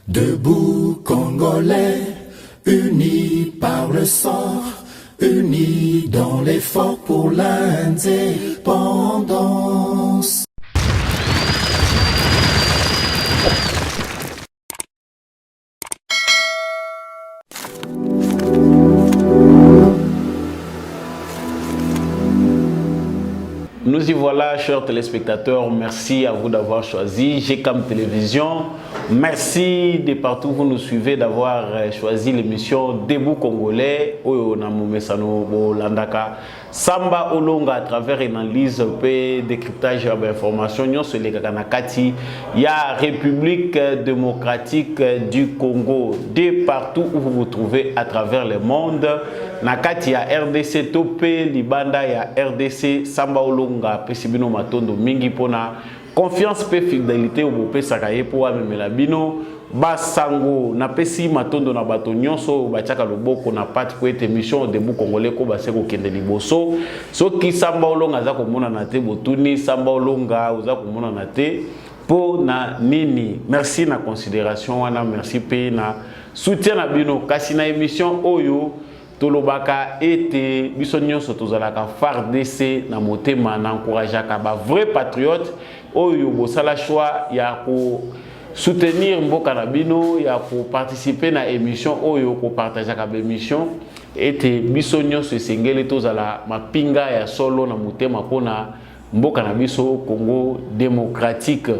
Debout Congolais, unis par le sang, unis dans l'effort pour l'indépendance. Nous y voilà, chers téléspectateurs. Merci à vous d'avoir choisi GCAM Télévision. Merci de partout où vous nous suivez d'avoir choisi l'émission Debout Congolais. Samba Olonga à travers une analyse et décryptage d'informations. Nous sommes les Kakanakati. Il y a République démocratique du Congo. De partout où vous vous trouvez à travers le monde. Nakati ya RDC Topé, Libanda ya RDC, Samba Olonga, Pesibino Matondo, Mingi Pona, confiance pe fidélité au Bopé Sakaye pour Amemela Bino, Basango, Napesi Matondo na bato nyonso, Bachaka Loboko na pati pour être émission Debout Congolais ko baseko kende liboso. Soki Samba Olonga za komona na te botuni, Samba Olonga za komona na te po na nini. Merci na considération wana, merci pe na soutien na bino. Kasi na émission Oyo Tolobaka ete biso nyonso tozalaka FARDC na motema na encourageaka ba vrai patriote oyo bosala choix ya ko soutenir mboka na bino ya ko participer na émission oyo ko partager ka émission ete biso nyonso esengeli tozala mapinga ya solo na motema pona mboka na biso Congo démocratique.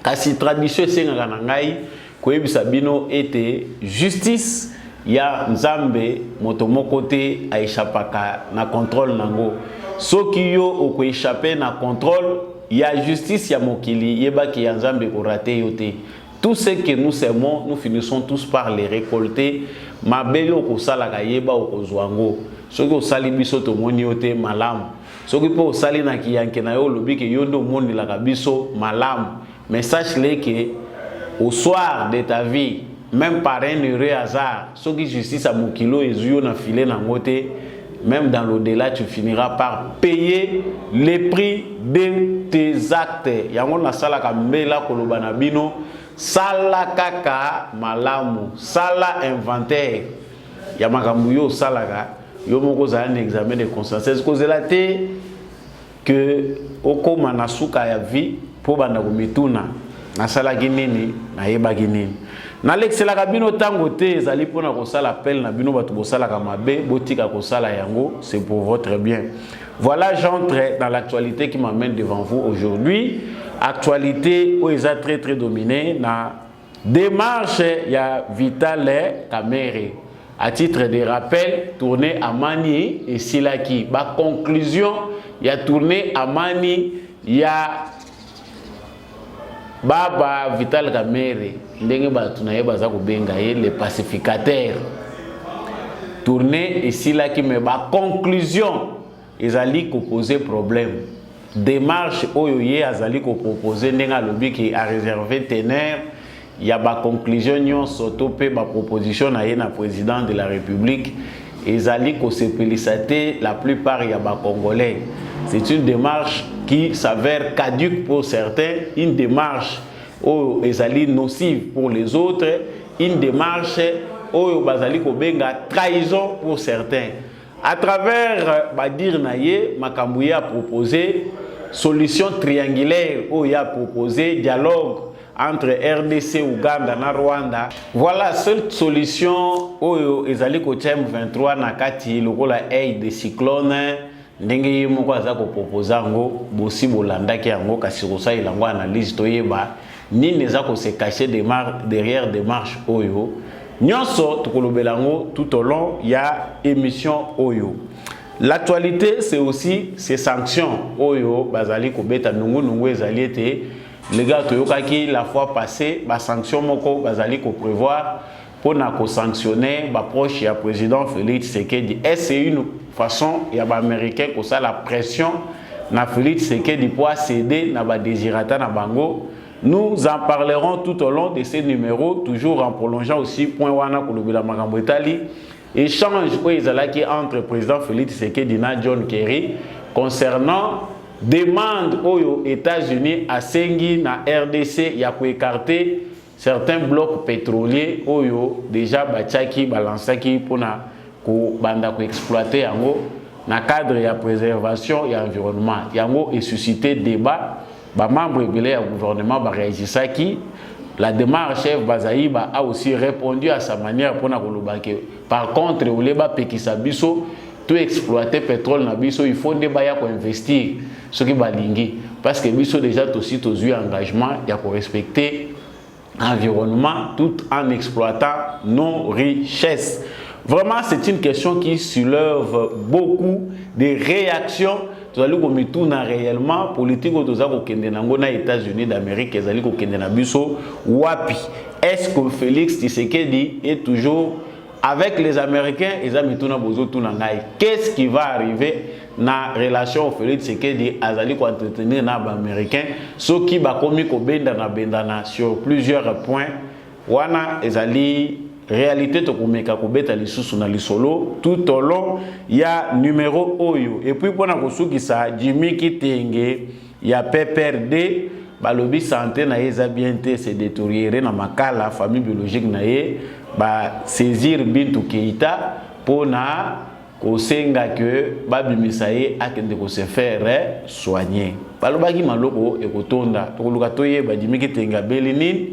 Kasi tradition esengaka na ngai koyebisa bino ete justice ya Nzambe motomoko te aishapaka na contrôle nango. Soki yo oko échapper na contrôle ya justice ya mokili yebaki ya Nzambe ko rater yo te. Tout ce que nous semons, nous finissons tous par les récolter. Mabelo ko sala ka yeba oko zwango. Soki osali biso to moni yo te malamu. Soki po osali na kiyanke na yo lobi ke yo ndo moni la ka biso malamu. Mais sache-le que au soir de ta vie, même par un heureux hasard, ce qui justice à mon kilo et zuyo na filé na ngote, même dans l'au-delà, tu finiras par payer les prix de tes actes. Yangon na sala ka mbela kolobana bino, sala kaka malamu, sala inventaire. Yamakambu yo sala ka, yo moko za un examen de conscience. Cause la te que oko manasuka ya vie po banda kumituna. Na sala ginini, na yeba ginini. Na l'excella kabino tango te ezali pona ko sala appel na bino batu bosala ka mabe botika ko sala yango, c'est pour votre bien. Voilà, j'entre dans l'actualité qui m'amène devant vous aujourd'hui. Actualité où est très dominée na démarche ya Vital Kamerhe. À titre de rappel, tournée à Mani et Silaki. Ba conclusion, ya tournée à Mani, ya Baba Vital Kamerhe ndenge batu na yeba za kubenga ye le pacificateur. Tourner ici là qui me ba conclusion ezali ko poser problème. Démarche oyo ye azali ko proposer ndenga lobi ki a réservé teneur ya ba conclusion nyonso to pe ba proposition na ye na président de la République ezali ko se féliciter la plupart ya ba congolais. C'est une démarche qui s'avère caduque pour certains, une démarche où ezali nocive pour les autres, une démarche où bazali ko benga trahison pour certains. À travers Badir Naye, Makambouye a proposé solution triangulaire où il a proposé dialogue entre RDC, Ouganda et Rwanda. Voilà, seule solution où ezali ko M23 nakati lokola aide de cyclone. Ndenge ye moko aza ko proposer ngo bosi bolandaki yango kasi kosa ilango analyse toyeba nini eza ko se cacher derrière démarche oyo nyonso tokolobela ngo tout au long ya émission oyo. L'actualité c'est aussi ces sanctions oyo bazali ko beta nungu ezali ete les gars toyokaki la fois passée ba sanction moko bazali ko prévoir pour na ko sanctionner ba proche ya président Félix Tshisekedi. C'est une façon ya ba américain ko ça la pression na Félix Tshisekedi pour céder na ba désirata na bango. Nous en parlerons tout au long de ces numéros, toujours en prolongeant aussi point wana ko lobela makambo etali échange ko ezalaki entre président Félix Tshisekedi na John Kerry concernant demande aux États-Unis à Sengi na RDC ya ko écarter certains blocs pétroliers oyo déjà bachaki balansaki pona ko banda ko exploiter yango na cadre ya préservation ya environnement yango et suscité débat ba membre belé ya gouvernement ba réagissaki. La démarche chef Bazaïba a aussi répondu à sa manière pour na kolobake. Par contre ou leba pekisa biso tout exploiter pétrole na biso il faut des baya ko investir ce qui balingi parce que biso déjà aussi tous eu engagement ya ko respecter environnement tout en exploitant nos richesses. Vraiment, c'est une question qui soulève beaucoup de réactions. Nous allons comme réellement politique aux États-Unis d'Amérique, ils allons comme biso wapi. Est-ce que Félix Tshisekedi est toujours avec les Américains? Ils ont tout bozo tout nangai. Qu'est-ce qui va arriver na relation Félix Tshisekedi azali ko entretenir na Américains? Ce qui va commis ko bendana sur plusieurs points. Wana ezali réalité to komeka ko beta lisusu na lisolo tout au long ya numéro oyo et puis pona kosukisa Jimmy Kitenge ya PPRD balobi santé na eza bienté se détériorer na makala famille biologique na ye ba saisir Bintou Keita pona kosenga que babimisa ye akende ko se faire soigner balobaki maloko ekotonda tokoluka toyeba Jimmy Kitenge belini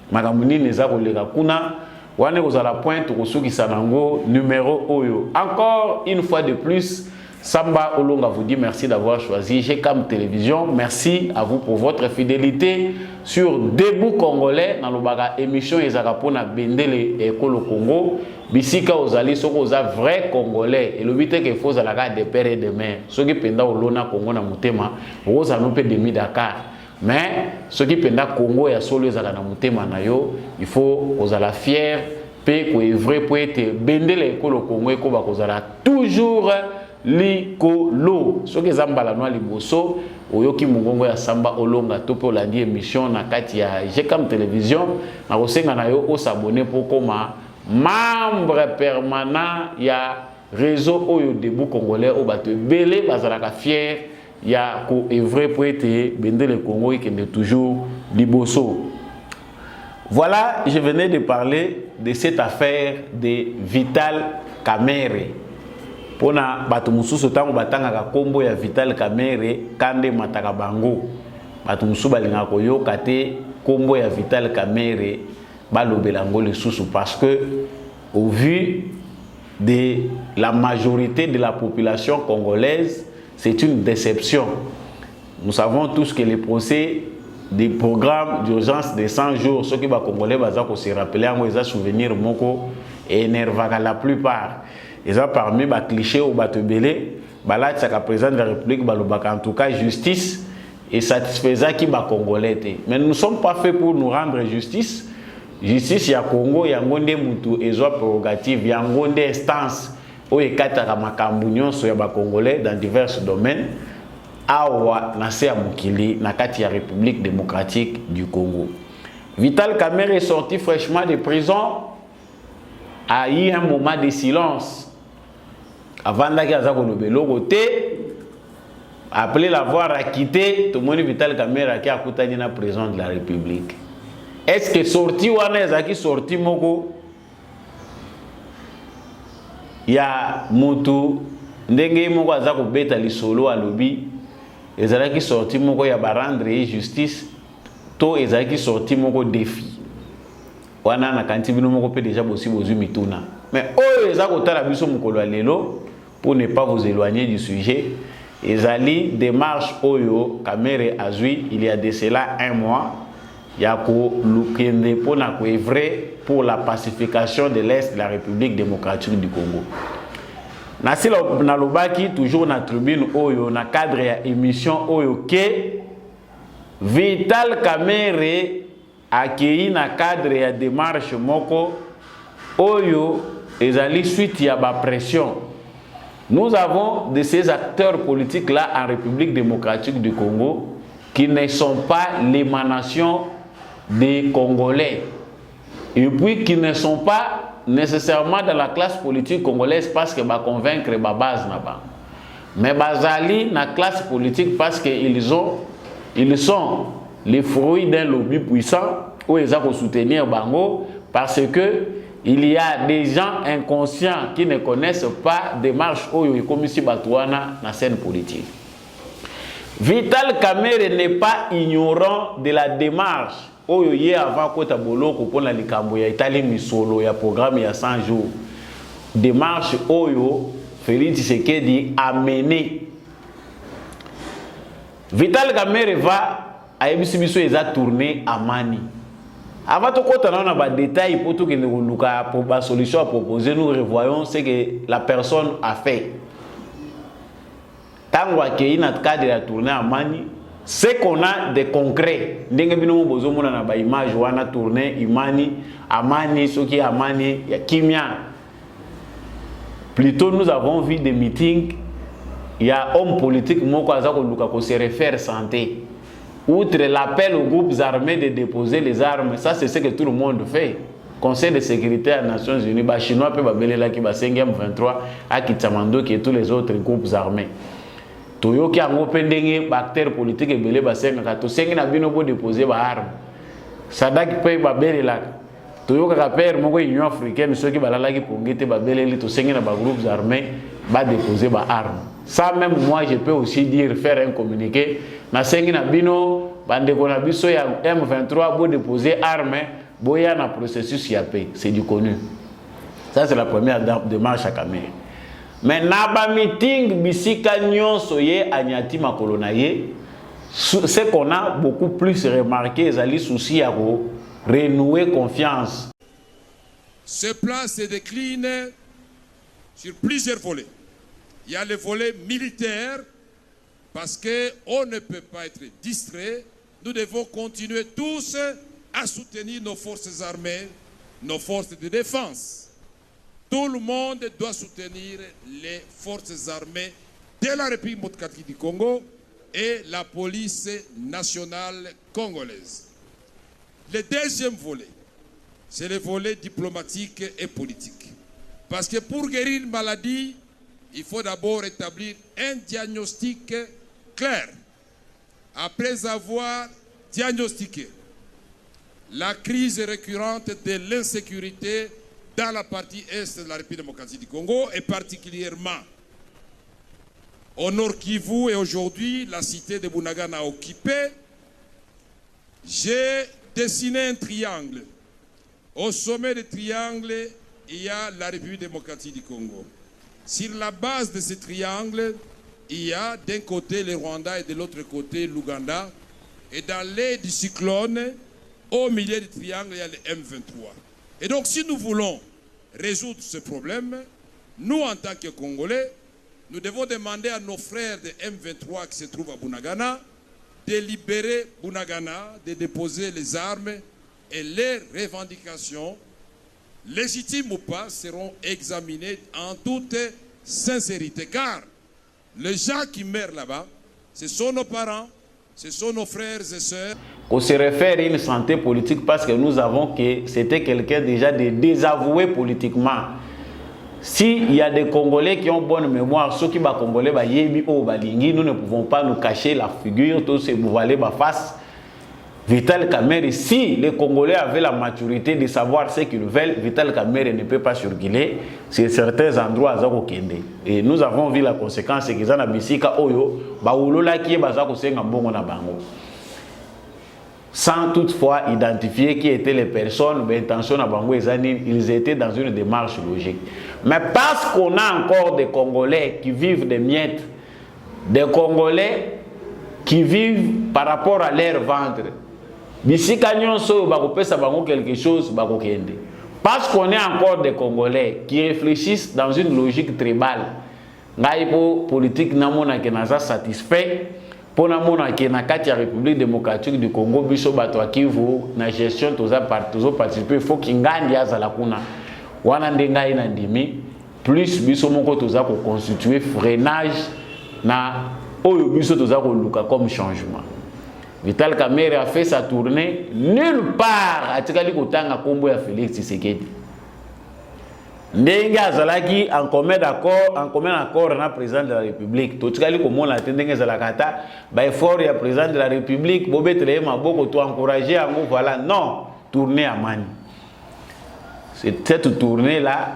makambo nini eza koleka kuna wane kozala pointe kosuki sanango numéro oyo. Encore une fois de plus, Samba Olonga vous dit merci d'avoir choisi GCAM Télévision. Merci à vous pour votre fidélité sur Debout Congolais dans le émission Ezakapona Bendele et Kolo Congo. Bisika ozali soko oza vrai Congolais et le but est qu'il faut zalaka de père et de mère. Ceux qui penda olona Congo na mutema, oza no pe demi Dakar. Mais ce qui penda Congo ya solo ezala na mutema na yo, il faut ozala fier pe ko vrai pour être bendele ekolo Congo eko ba kozala toujours likolo. Ce que zambala no liboso oyoki mungongo ya Samba Olonga to pe olandi émission na kati ya GCAM Télévision na kosenga na yo o s'abonner pour koma membre permanent ya réseau oyo Debout Congolais o bato belé bazalaka fier. Il y a un vrai poète, Bendele Congo, qui est toujours Liboso. Voilà, je venais de parler de cette affaire de Vital Kamerhe. Pour na batumusu sotango batanga ka kombo ya Vital Kamerhe kande mataka bango. Batumusu balinga koyo kate kombo ya Vital Kamerhe balobelango le susu parce que au vu de la majorité de la population congolaise, c'est une déception. Nous savons tous que les procès des programmes d'urgence de 100 jours, ceux qui vont congolais, ils se rappeler, ils ont souvenir moko et énervent la plupart. Ils ont parmi les clichés au batebélé, là, c'est le président de la République, en tout cas, justice et satisfaisant qui va congolais. Mais nous ne sommes pas faits pour nous rendre justice. Justice, il y a Congo, il y a Ngonde Moutou, il y a prérogative, il y a Ngonde instance. Oyekataka makambu nyonso ya ba congolais dans divers domaines awa na se ya mukili na kati ya République démocratique du Congo. Vital Kamerhe est sorti fraîchement de prison, a eu un moment de silence avant d'arriver à Kolobelo après l'avoir acquitté. Tout le monde Vital Kamerhe qui a coutani na prison de la République. Est-ce que sorti wana ezaki sorti moko ya mutu ndenge moko aza ko beta lisolo alobi ezalaki sorti moko ya barandre justice to ezalaki sorti moko défi wana na kanti bino moko pe déjà bosi bozu mituna mais oyo eza ko tala biso mukolo lelo pour ne pas vous éloigner du sujet ezali démarche oyo Kamerhe azui il y a de cela un mois ya ko lukende pona ko vrai pour la pacification de l'Est de la République démocratique du Congo. Nasi na lobaki toujours na tribune oyo na cadre ya émission oyo ke Vital Kamerhe accueilli na cadre ya démarche moko oyo ezali suite ya ba pression. Nous avons de ces acteurs politiques là en République démocratique du Congo qui ne sont pas l'émanation des Congolais. Et puis qui ne sont pas nécessairement dans la classe politique congolaise parce que va convaincre la base là-bas. Mais bazali na classe politique parce qu'ils sont les fruits d'un lobby puissant où ils ont soutenir Bango parce que il y a des gens inconscients qui ne connaissent pas des démarches comme si Batouana na scène politique. Vital Kamerhe n'est pas ignorant de la démarche oyo ye avant kota boloko pona likambo ya Italie misolo ya programme ya 100 jours. Démarche oyo Félix Tshisekedi a mené. Vital Kamerhe va à ebisibiso eza tourner à Mani. Avant de connaître les détails pour tout que nous la solution à proposer, nous revoyons ce que la personne a fait. Tant qu'il y a un cas de la tournée à Mani, c'est qu'on a des concrets. Nous avons des images où on a tourné à Mani, ce qui est à Mani, il y a Kimia. Plutôt, nous avons vu des meetings, il y a un homme politique qui se réfère santé. Outre l'appel aux groupes armés de déposer les armes, ça c'est ce que tout le monde fait. Conseil de sécurité des Nations Unies, les Chinois peuvent appeler qui 5e23 à Kitsamando qui et tous les autres groupes armés. Toyo qui a un open acteurs politiques et belé basenga kato sengi na bino bo déposer ba armes. Sadak pe ba belé là. Toyo ka père moko Union africaine ceux qui balala ki pongete ba belé li to sengi na ba groupes armés ba déposer ba armes. Ça même moi je peux aussi dire faire un communiqué na sengi na bino bande ko na biso ya M23 bo déposer armes boya na processus ya paix, c'est du connu. Ça c'est la première démarche à Kamerhe. Mais naba meeting bisika nyonso ye anyati makolo na ye, ce qu'on a beaucoup plus remarqué ezali souci à renouer confiance. Ce plan se décline sur plusieurs volets. Il y a le volet militaire, parce qu'on ne peut pas être distrait. Nous devons continuer tous à soutenir nos forces armées, nos forces de défense. Tout le monde doit soutenir les forces armées de la République démocratique du Congo et la police nationale congolaise. Le deuxième volet, c'est le volet diplomatique et politique. Parce que pour guérir une maladie, il faut d'abord établir un diagnostic clair. Après avoir diagnostiqué la crise récurrente de l'insécurité dans la partie est de la République démocratique du Congo et particulièrement au Nord Kivu et aujourd'hui la cité de Bunagana occupée, j'ai dessiné un triangle. Au sommet du triangle, il y a la République démocratique du Congo. Sur la base de ce triangle, il y a d'un côté le Rwanda et de l'autre côté l'Ouganda. Et dans l'air du cyclone, au milieu du triangle, il y a le M23. Et donc si nous voulons résoudre ce problème, nous en tant que Congolais, nous devons demander à nos frères de M23 qui se trouvent à Bunagana de libérer Bunagana, de déposer les armes et les revendications, légitimes ou pas, seront examinées en toute sincérité. Car les gens qui meurent là-bas, ce sont nos parents, ce sont nos frères et sœurs. On se réfère à une santé politique parce que nous avons que c'était quelqu'un déjà de désavoué politiquement. S'il y a des Congolais qui ont bonne mémoire, ceux qui sont Congolais, nous ne pouvons pas nous cacher la figure, tous ces voiler la face. Vital Kamerhe, si les Congolais avaient la maturité de savoir ce qu'ils veulent, Vital Kamerhe ne peut pas circuler sur certains endroits à Zakokende. Et nous avons vu la conséquence qu'ils ont bisika oyo, baoulola qui est bazako senga mbongo na bango. Sans toutefois identifier qui étaient les personnes, l'intention à bango ils étaient dans une démarche logique. Mais parce qu'on a encore des Congolais qui vivent des miettes, des Congolais qui vivent par rapport à leur ventre, d'ici nyonso bakopesa bango quelque chose bakokende. Parce qu'on est encore des Congolais qui réfléchissent dans une logique tribale. Ngaipo politique namona ke naza satisfait pour namona ke na kati ya République démocratique du Congo biso bato akivu na gestion toza participer faut kingandi azala kuna wana ndenga ina ndimi plus biso moko toza ko constituer freinage na oyo biso toza ko luka comme changement. Vital Kamerhe a fait sa tournée nulle part atikali kotanga kombo ya Félix Tshisekedi. Ndenge azalaki en commun accord na président de la République. Totikali komona ndenge zalakata ba effort ya président de la République bobetele maboko to encourager yango voilà. Non, tournée à Mani. Cette tournée-là,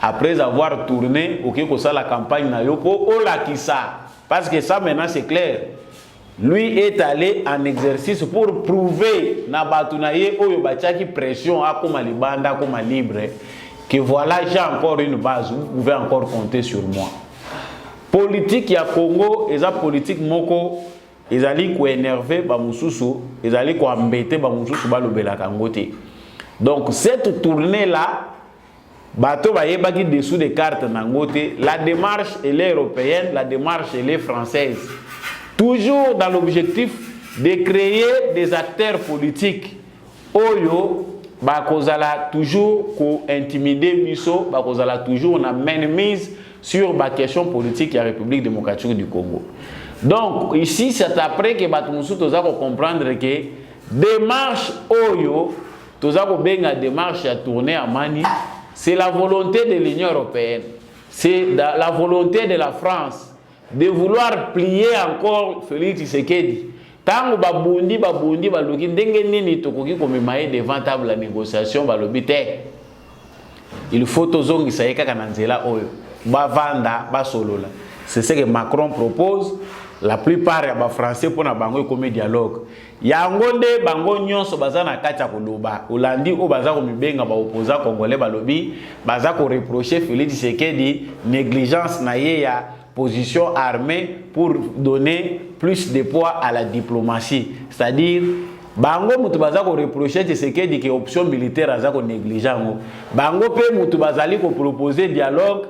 après avoir tourné, ok, que ça la campagne na yopo, on l'a qui ça. Parce que ça maintenant c'est clair. Lui est allé en exercice pour prouver na batunaye oyo bachaki pression à comme libanda comme libre que voilà j'ai encore une base, vous pouvez encore compter sur moi. Politique ya Congo, eza politique moko ezali ko énerver ba mususu, ezali ko embêter ba mususu ba lobela kangote. Donc cette tournée là bato ba yebaki dessous des cartes nangote, la démarche elle est européenne, la démarche elle est française. Toujours dans l'objectif de créer des acteurs politiques. Oyo, bakozala toujours ko intimider biso, bakozala toujours na mainmise sur la question politique de la République démocratique du Congo. Donc ici c'est après que batumusu toza ko comprendre que démarche oyo toza ko benga démarche à tourner à Mani, c'est la volonté de l'Union européenne, c'est la volonté de la France de vouloir plier encore Félix Tshisekedi. Tango babundi baloki ndenge nini tokoki komemaye devant table la négociation balobi te. Il faut tozongisa kaka na nzela oyo bavanda basolola. C'est ce que Macron propose. La plupart ya ba français pour na bango comme dialogue. Yango nde bango nyonso baza na kati ya koloba. Olandi o baza ko mibenga ba opposant congolais balobi baza ko reprocher Félix Tshisekedi négligence na ye ya position armée pour donner plus de poids à la diplomatie. C'est-à-dire, bango mutu baza ko reprocher Tshisekedi que option militaire aza ko négligent. Bango pe mutu bazali ko proposer dialogue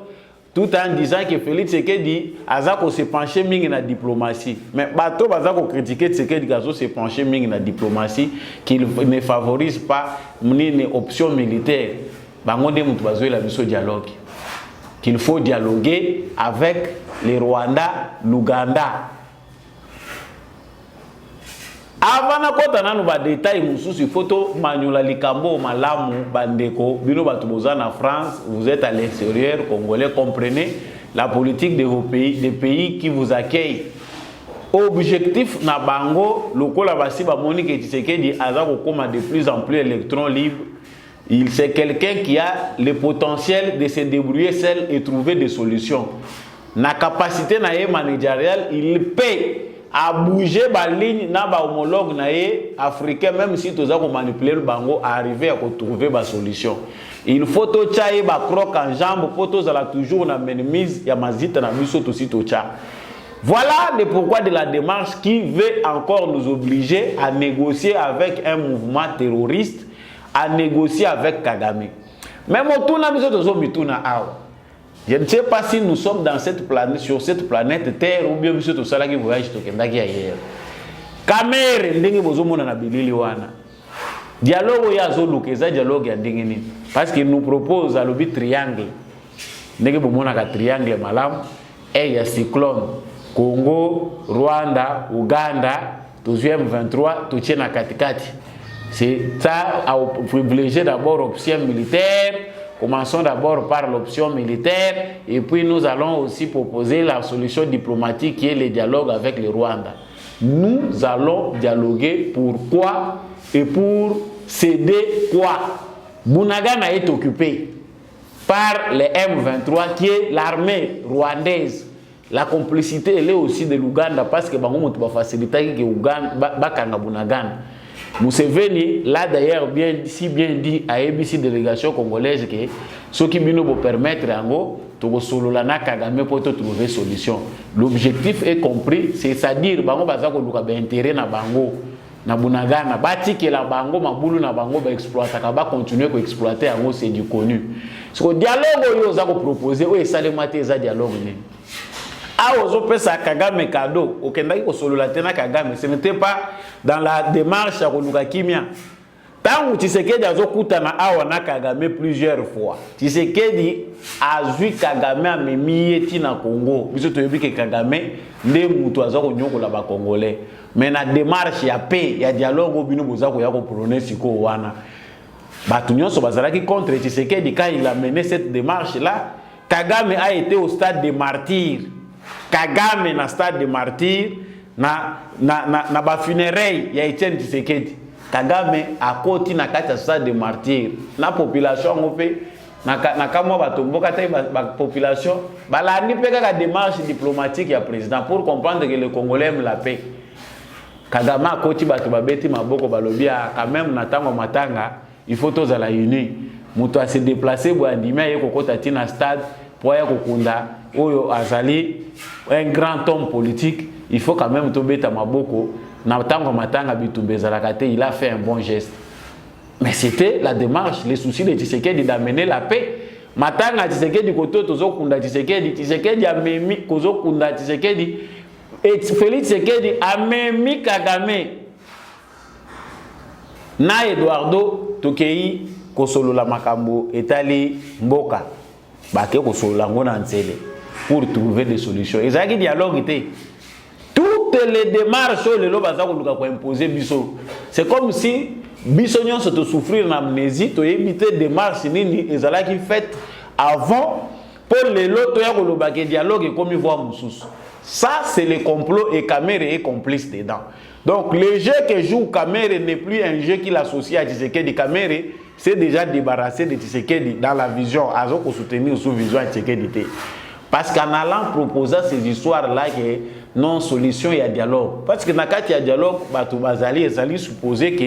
tout en disant que Félix Tshisekedi aza ko se pencher mingi na diplomatie. Mais bato baza ko critiquer Tshisekedi kazo se pencher mingi na diplomatie qu'il ne favorise pas une option militaire. Bango de mutu bazo la biso dialogue. Qu'il faut dialoguer avec les Rwanda, l'Ouganda. Avant na kota nanu ba détail mususu photo manyola likambo malamu bandeko bino batuboza na France, vous êtes à l'extérieur congolais, comprenez la politique de vos pays, des pays qui vous accueillent. Objectif na bango lokola basi ba Monique Tshisekedi azako koma de plus en plus électron libre. C'est quelqu'un qui a le potentiel de se débrouiller seul et trouver des solutions. Na capacité na managériale, il peut à bouger la ligne na ba homologue na africain, même si tu as manipuler le bango, à arriver à trouver des solutions. Il faut to chaye ba croc en jambe, pour to zala toujours na mise ya mazita na miso to si to cha. Voilà le pourquoi de la démarche qui veut encore nous obliger à négocier avec un mouvement terroriste, à négocier avec Kagame. Même je ne sais pas si nous sommes dans cette planète, sur cette planète Terre ou bien monsieur tout ça qui voyage to kendaki ailleurs. Kamere ndenge bozomona na bilili wana. Dialogue ya zolukeza dialogue ya ndenge nini? Parce qu'il nous propose à l'obi triangle. Ndenge bomona ka triangle malamu et ya cyclone Congo, Rwanda, Uganda, deuxième 23 tout tient na katikati. C'est ça à privilégier d'abord l'option militaire. Commençons d'abord par l'option militaire et puis nous allons aussi proposer la solution diplomatique qui est le dialogue avec le Rwanda. Nous allons dialoguer pour quoi et pour céder quoi. Bunagana est occupé par le M23 qui est l'armée rwandaise. La complicité elle est aussi de l'Ouganda parce que bango va faciliter que Ouganda bakanga Bunagana. Museveni, là d'ailleurs, si bien dit à ABC délégation congolaise que ce qui nous permettre de solo lana Kagame pour trouver une solution. L'objectif est compris, c'est-à-dire bango bazako luka ba intérêt na bango na Bunagana, bati que la bango mabulu na bango ba exploiter, ba continuer à exploiter ango c'est du connu. Ce que dialogue yo za ko proposer o esalemate za dialogue ni. Ah, aux Kagame cadeau, au Kendaki au solo la tena Kagame, ce n'était pas dans la démarche à Koluka Kimia. Tant que Tshisekedi a zokutana awana Kagame plusieurs fois. Tshisekedi a vu Kagame a memieti na Congo. Biso to yebi ke Kagame nde mutu azako nyoko la ba Congolais. Mais na démarche ya paix, ya dialogue obino bozako ya ko prôner siko wana. Batu nyonso bazalaki contre Tshisekedi quand il a mené cette démarche là, Kagame a été au stade de martyr. Kagame na stade de martyr na ba funérailles ya Etienne Tshisekedi. Kagame a côté na kati ça de martyr na population ngopé na kamwa batomboka tay ba population bala ni pe ka démarche diplomatique ya président pour comprendre que le Congolais aime la paix. Kagame a côté bato babeti maboko balobia quand même na tango matanga il faut tous à la uni muto a se déplacer bo andima ye kokota tina stade pour ya kokunda oyo azali un grand homme politique il faut quand même to beta maboko. Il a fait un bon geste. Mais c'était la démarche, les soucis de Tshisekedi d'amener la paix. Matanga Tshisekedi koto tozo kunda Tshisekedi a memi kozo kunda Tshisekedi et Félix Tshisekedi a memi Kagame. Na Eduardo Tokei kosolola makambo etali mboka. Bake kosolola ngona nzele pour trouver des solutions. Ezaki dialogue était toutes les démarches les lois pour imposer biso. C'est comme si biso nyon se souffrir d'amnésie, to éviter des démarches nini ezala qui fait avant pour les lots to ya koloba ke dialogue et comme voir mususu. Ça c'est le complot et Kamere est complice dedans. Donc le jeu que joue Kamere n'est plus un jeu qu'il associe à Tshisekedi. Kamere s'est déjà débarrassé de Tshisekedi dans la vision azo ko soutenir sous vision à Tshisekedi. Parce qu'en allant proposer ces histoires-là, non solution, il y a dialogue. Parce que dans le cas il y a dialogue, ils allaient supposer que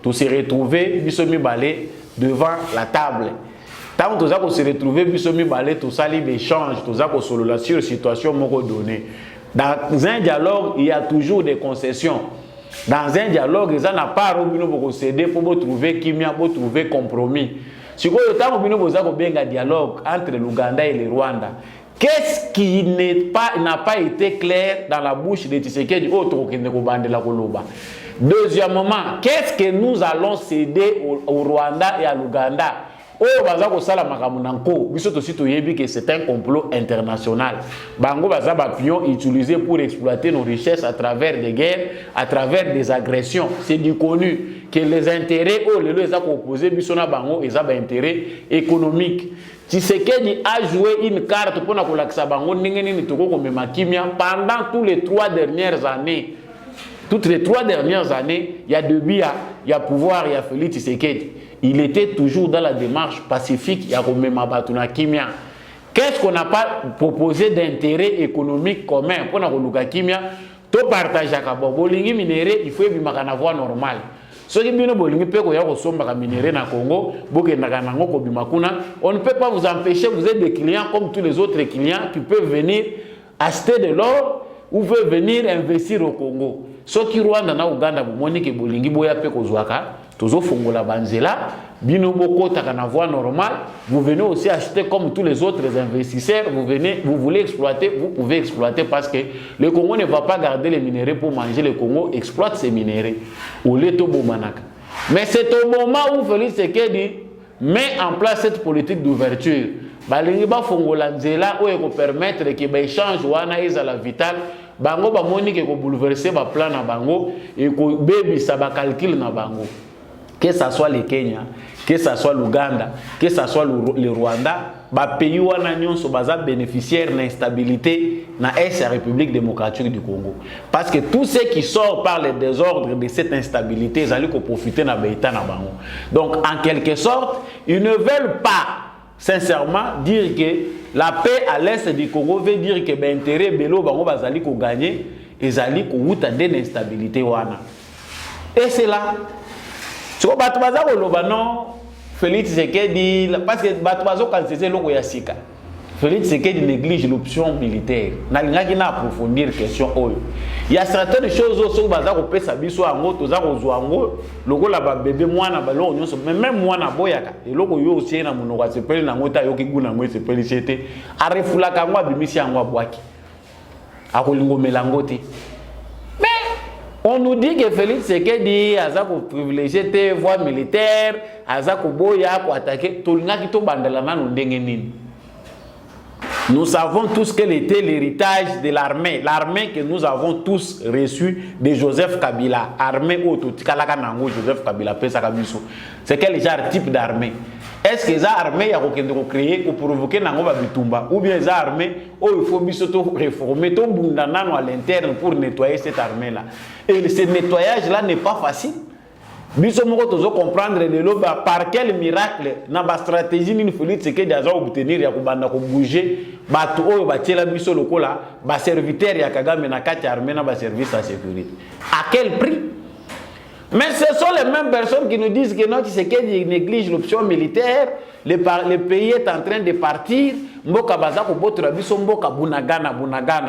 tout se retrouver, bisomi balé devant la table. Tant que tout se retrouver, bisomi balé, tout ça, l'échange, tout ça, sur la situation donnée. Dans un dialogue, il y a toujours des concessions. Dans un dialogue, ils n'ont pas pour céder, pour trouver kimia, pour trouver compromis. Si vous avez un dialogue entre l'Ouganda et le Rwanda, qu'est-ce qui n'a pas été clair dans la bouche de Tshisekedi autre que la Koloba? Deuxièmement, qu'est-ce que nous allons céder au Rwanda et à l'Ouganda? C'est un complot international. Bango baza pion utilisé pour exploiter nos richesses à travers des guerres, à travers des agressions. C'est du connu que les intérêts les opposés bisona bango ils ont intérêt économique. Tshisekedi a joué une carte pour la bango pendant toutes les 3 dernières années. Toutes les 3 dernières années, il y a deux biais, il y a pouvoir, il y a Félix Tshisekedi. Il était toujours dans la démarche pacifique, il y a Romema Kimia. Qu'est-ce qu'on n'a pas proposé d'intérêt économique commun pour la Kimia? Tout partage à Bolingi minéré, il faut y avoir une voie normale. Ceux qui viennent Bolingi peut y avoir minéré na Congo, on ne peut pas vous empêcher, vous êtes des clients comme tous les autres clients qui peuvent venir acheter de l'or ou peuvent venir investir au Congo. Ceux qui Rwanda na Uganda bomoni ke Bolingi boya pe kozwaka tozo fongola banzela bino boko taka na voie normale, vous venez aussi acheter comme tous les autres investisseurs, vous voulez exploiter, vous pouvez exploiter parce que le Congo ne va pas garder les minéraux pour manger, le Congo exploite ces minéraux au leto bomanaka. Mais c'est au moment où Félix Tshisekedi met en place cette politique d'ouverture. Balingi ba fongola nzela o eko permettre que ba échange wana ezala vital. Bango ba moni ke ko bouleverser ba plan na bango et ko bebi sa ba calcul na bango. Que ça soit le Kenya, que ça soit l'Ouganda, que ça soit le Rwanda, ba pays wana nyonso baza bénéficiaire d'instabilité na la République démocratique du Congo. Parce que tous ceux qui sortent par les désordres de cette instabilité, ils allaient profiter na beita na bango. Donc en quelque sorte, ils ne veulent pas sincèrement dire que la paix à l'est du Congo veut dire que l'intérêt bélo bango bazali ko gagner et zali ko wuta de l'instabilité wana. Et c'est là ce que batu baza ko loba non Félix Tshisekedi parce que batu bazo kanzeze loko ya sika. Félix Tshisekedi néglige l'option militaire. Na lingaki na approfondir question oyo. Il y a certaines choses aussi baza ko pesa biso ango toza ko zwa ango loko la ba bébé mwana ba lo nyonso même mwana boyaka et loko yo aussi na monoko sepeli na ngota yo kiguna ngo sepeli chete arefula ka ngwa bimisi angwa bwaki akolingo melangote. Mais on nous dit que Félix Tshisekedi aza ko privilégier tes voies militaires, aza ko boya ko attaquer to lingaki to bandala nanu ndenge nini. Nous savons tous quel était l'héritage de l'armée. L'armée que nous avons tous reçue de Joseph Kabila. Armée autotikalaka nango Joseph Kabila pesa kabiso. C'est quel genre type d'armée? Est-ce que ça armée a créé pour provoquer nango babitumba ou bien ça armée il faut biso to réformer to bundana à l'interne pour nettoyer cette armée là. Et ce nettoyage là n'est pas facile. Biso moko tozo comprendre le lo par quel miracle na ba stratégie ni Félix Tshisekedi aza obtenir ya kubanda ko bouger batu oyo batiela biso lokola ba serviteur ya Kagame na kati armée na ba service à sécurité. À quel prix? Mais ce sont les mêmes personnes qui nous disent que non, Tshisekedi néglige l'option militaire, le pays est en train de partir, mboka baza ko botra biso mboka bunagana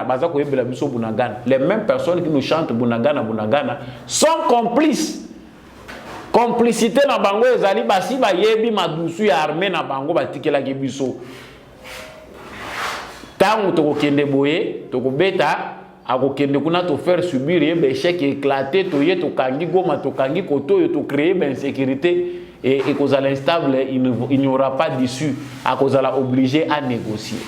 baza ko yebela biso bunagana. Les mêmes personnes qui nous chantent bunagana sont complices. Complicité na bango ezali basi ba yebi madusu ya armée na bango batikela ke biso. Tango to kende boye, to beta akokende kuna to faire subir yebe échec éclaté to ye to kangi goma to kangi koto yo to créer ben insécurité et cause à l'instable il n'y aura pas d'issue à cause à la obligé à négocier.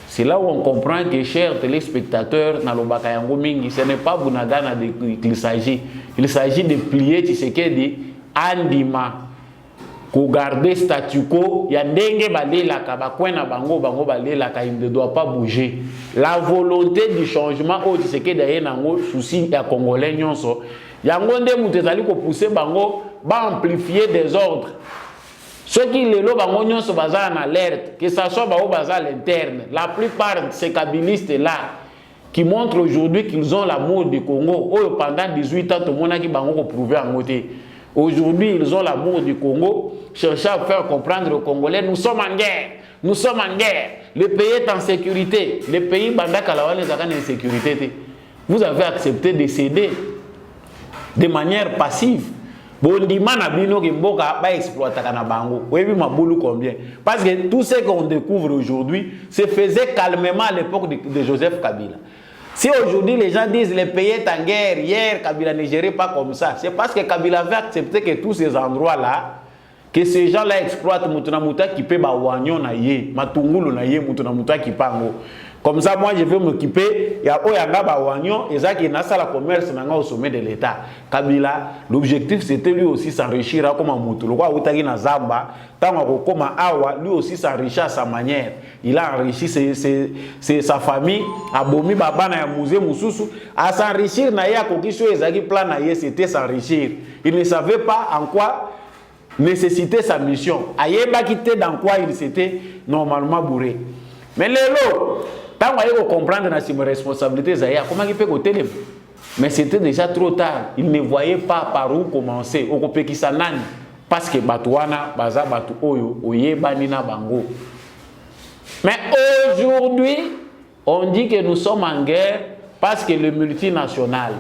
C'est là où on comprend que, chers téléspectateurs, ce n'est pas Bunagana qu'il s'agit. Il s'agit de plier Tshisekedi andima. Pour garder statu quo, il y a ndenge balelaka bakwena bango balelaka, il ne doit pas bouger. La volonté du changement au Tshisekedi aye nango souci ya congolais nyonso. Yango nde mutu ezali ko pousser bango ba amplifier des ordres. Ceux qui les lobes sont en alerte, que ce soit à l'interne, la plupart de ces kabylistes-là, qui montrent aujourd'hui qu'ils ont l'amour du Congo, pendant 18 ans, tout le monde a prouvé en côté. Aujourd'hui, ils ont l'amour du Congo, cherchant à faire comprendre aux Congolais, nous sommes en guerre, nous sommes en guerre, le pays est en sécurité, le pays Bandakalawa est en insécurité. Vous avez accepté de céder de manière passive. Bondimana bino ki mboka ba exploiter kana bango. Oui, mabulu combien? Parce que tout ce qu'on découvre aujourd'hui se faisait calmement à l'époque de Joseph Kabila. Si aujourd'hui les gens disent le pays est en guerre, hier Kabila ne gérait pas comme ça, c'est parce que Kabila avait accepté que tous ces endroits-là, que ces gens-là exploitent mutuna muta qui peut ba wanyo na ye, matungulu na ye mutuna muta qui pango. Comme ça, moi, je vais m'occuper. Il y a Oyanga Bawanyo, et ça qui est la commerce au sommet de l'État. Kabila, l'objectif c'était lui aussi s'enrichir comme un moutou. Le roi Outagi na Zamba, tant comme Awa, lui aussi s'enrichir à sa manière. Il a enrichi sa famille, a bomi baba na musée Moussousou, à s'enrichir na ya kokisho ezaki plan na ye, c'était s'enrichir. Il ne savait pas en quoi nécessitait sa mission. Ayeba quitté dans quoi il s'était normalement bourré. Mais les lots, tant qu'on comprendre ses responsabilités, comment il peut côté mais c'était déjà trop tard. Il ne voyait pas par où commencer. Au Kopekissanan, parce que Batouana, Baza Batu Oyo, Oye Banina Bango. Mais aujourd'hui, on dit que nous sommes en guerre parce que le multinational,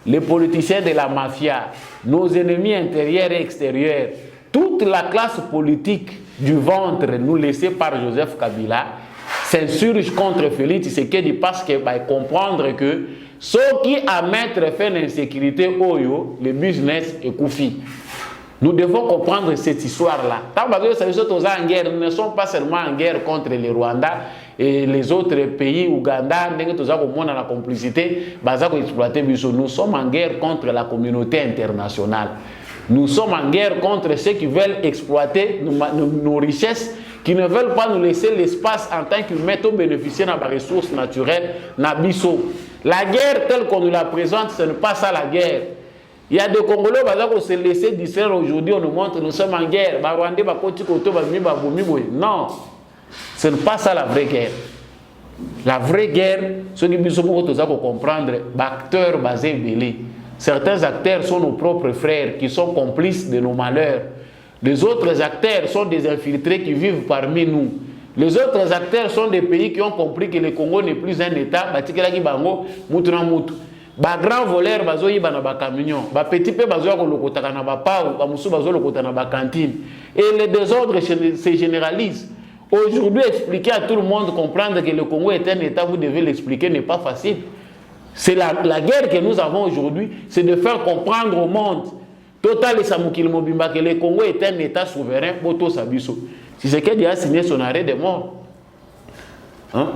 les politiciens de la mafia, nos ennemis intérieurs et extérieurs, toute la classe politique du ventre nous laissée par Joseph Kabila, s'insurge contre Félix Tshisekedi parce qu'il va comprendre que ceux qui à mettre fin l'insécurité, le business est koufi. Nous devons comprendre cette histoire-là. Tant que en guerre, nous ne sommes pas seulement en guerre contre les Rwandais et les autres pays, Ouganda, nous avons la complicité, nous sommes en guerre contre la communauté internationale. Nous sommes en guerre contre ceux qui veulent exploiter nos richesses, qui ne veulent pas nous laisser l'espace en tant qu'humains pour bénéficier de nos ressources naturelles. La guerre telle qu'on nous la présente, ce n'est pas ça la guerre. Il y a des Congolais qui se laissent distraire aujourd'hui, on nous montre que nous sommes en guerre. Non, ce n'est pas ça la vraie guerre. La vraie guerre, ce qui nous faut comprendre, acteurs basés belés. Certains acteurs sont nos propres frères qui sont complices de nos malheurs. Les autres acteurs sont des infiltrés qui vivent parmi nous. Les autres acteurs sont des pays qui ont compris que le Congo n'est plus un État. Ba grand voleur bazo yiba na ba camion, ba petit peu bazo ko lokota na ba pau, ba musu bazo lokota na ba cantine. Et les désordres se généralisent. Aujourd'hui, expliquer à tout le monde, comprendre que le Congo est un État, vous devez l'expliquer, n'est pas facile. C'est la guerre que nous avons aujourd'hui, c'est de faire comprendre au monde total et Samukil Mobimba que le Congo est un État souverain, Boto Sabiso. Si c'est qu'il a signé son arrêt de mort.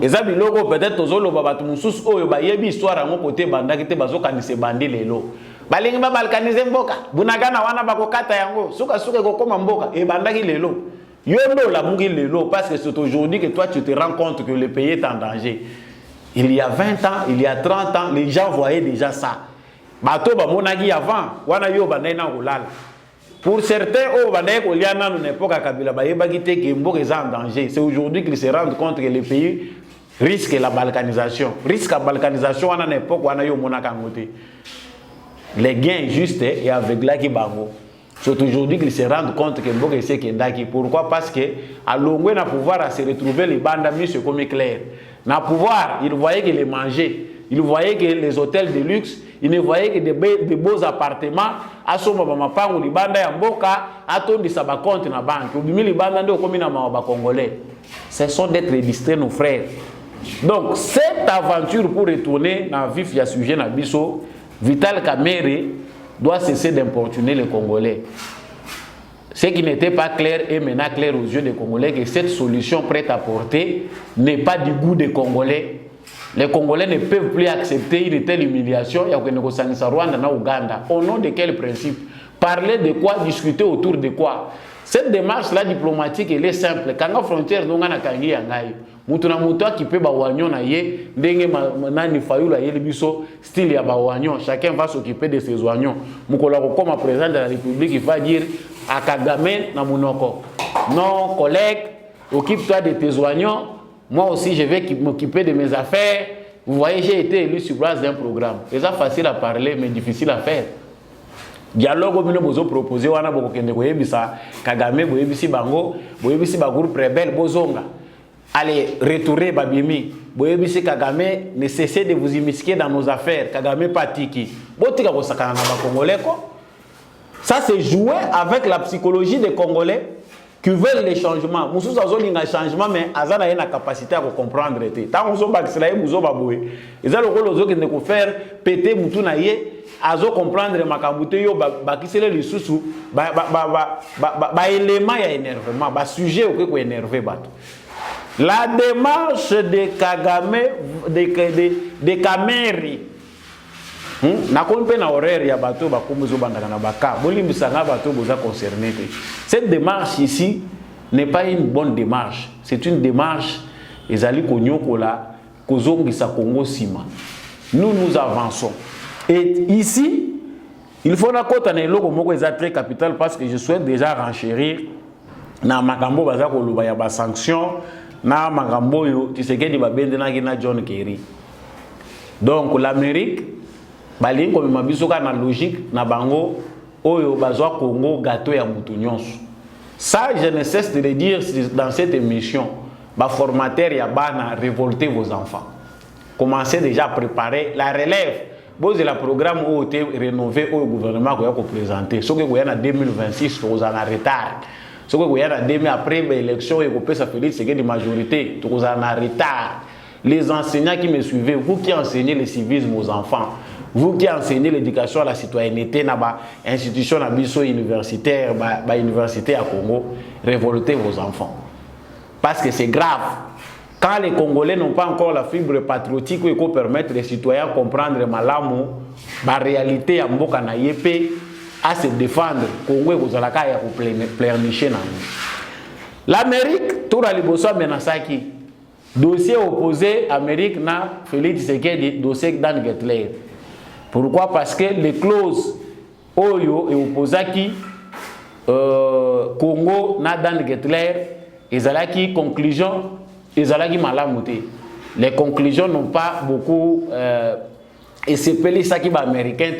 Et ça, peut-être aux babat musus o ba yebi histoire à mon côté banda kete bazo kanise bandi lelo. Balingi ba balkanize mboka. Bunagana wana bakokata yango. Suka ko koma mboka e banda ki lelo. Yondo la mungi lelo parce que c'est aujourd'hui que toi tu te rends compte que le pays est en danger. Il y a 20 ans, il y a 30 ans, les gens voyaient déjà ça. bato ba monaki avant wana yo ba na kolala. Pour certains au banaye ko liana na époque à Kabila ba yebaki te que mboka est en danger. C'est aujourd'hui qu'ils se rendent compte que le pays risque la balkanisation. Risque la balkanisation wana na époque wana yo monaka ngote. Les gains justes et avec là qui bango. C'est aujourd'hui qu'ils se rendent compte que mboka c'est kendaki. Pourquoi? Parce que à Longwe na pouvoir à se retrouver les bandes monsieur comme clair. Na pouvoir, ils voyaient que les manger, ils voyaient que les hôtels de luxe, ils ne voyaient que des beaux appartements. À ce moment, les bandes ya mboka, atondi sa ba compte na banque. Obimi les bandes ndo komi na ba congolais. Ce sont d'être distraits nos frères. Donc cette aventure pour retourner dans vif ya sujet na biso, Vital Kamerhe doit cesser d'importuner les Congolais. Ce qui n'était pas clair est maintenant clair aux yeux des Congolais que cette solution prête à porter n'est pas du goût des Congolais. Les Congolais ne peuvent plus accepter une telle humiliation. Il y a que nous Rwanda na Ouganda. Au nom de quel principe? Parler de quoi? Discuter autour de quoi? Cette démarche-là diplomatique, elle est simple. Quand la frontière nous na kangi yangai, mutu na mutu qui peut ba wanyo na ye, ndenge nani fayula ye biso style ya ba wanyo. Chacun va s'occuper de ses oignons. Mukola ko comme président de la République, il va dire à Kagame na munoko. Non, collègue, occupe-toi de tes oignons. Moi aussi, je vais m'occuper de mes affaires. Vous voyez, j'ai été élu sur base d'un programme. C'est facile à parler, mais difficile à faire. Dialogue au milieu bozo proposé wana boko kende ko yebisa Kagame bo yebisi bango bo yebisi ba groupe rebelle bozonga. Allez retourner babimi bo yebisi Kagame ne cessez de vous immiscer dans nos affaires. Kagame patiki. Botika ko sakana na ba Congolais ko. Ça c'est jouer avec la psychologie des Congolais qui veulent les changements. Moussous azolinga changement mais azana a une capacité à comprendre té. Tant on so bakisela muzo baboé. Ezalo ko lozo kende ko faire péter mutu na ye. Azo comprendre makambute yo bakisele lisusu ba élément ya énervement ba sujet au ko énerver bato. La démarche de Kagame de Kamerhe na kompe na horaire ya bato ba komuzo bandaka na baka bolimbisa nga bato boza concerné. Cette démarche ici n'est pas une bonne démarche, c'est une démarche ezali konyokola kozongisa Congo sima. Nous avançons. Et ici, il faut que nous ayons très capital parce que je souhaite déjà renchérir dans Magambo Bazako Lubaya ba sanction, na Magambo yo Tshisekedi ba bendena na John Kerry. Donc l'Amérique balingi comme mabisoka na logique na bango oyo bazwa Congo gâteau ya mutu nyonso. Ça je ne cesse de le dire dans cette émission, ba formateur ya bana révolter vos enfants. Commencez déjà à préparer la relève. Bon, c'est le programme où été rénové au gouvernement qui a présenté. Ce que vous avez en 2026, vous en retard. Ce que vous avez en 2000 après l'élection, et vous pouvez s'appeler c'est une majorité, vous en retard. Les enseignants qui me suivez, vous qui enseignez le civisme aux enfants, vous qui enseignez l'éducation à la citoyenneté dans l'institution universitaire, université à Congo, révoltez vos enfants. Parce que c'est grave. Quand les Congolais n'ont pas encore la fibre patriotique qui peut permettre les citoyens de comprendre malamu, la réalité à Mboka na yepé à se défendre, Congo vous allez pleurnicher. L'Amérique, tout la liboso menasaki. Dossier opposé Amérique na Félix Tshisekedi dossier Dan Getler. Pourquoi? Parce que les clauses Oyo et opposaki Congo na Dan Getler ils allaient qui conclusion. Les conclusions n'ont pas beaucoup essayé ça qui va américain.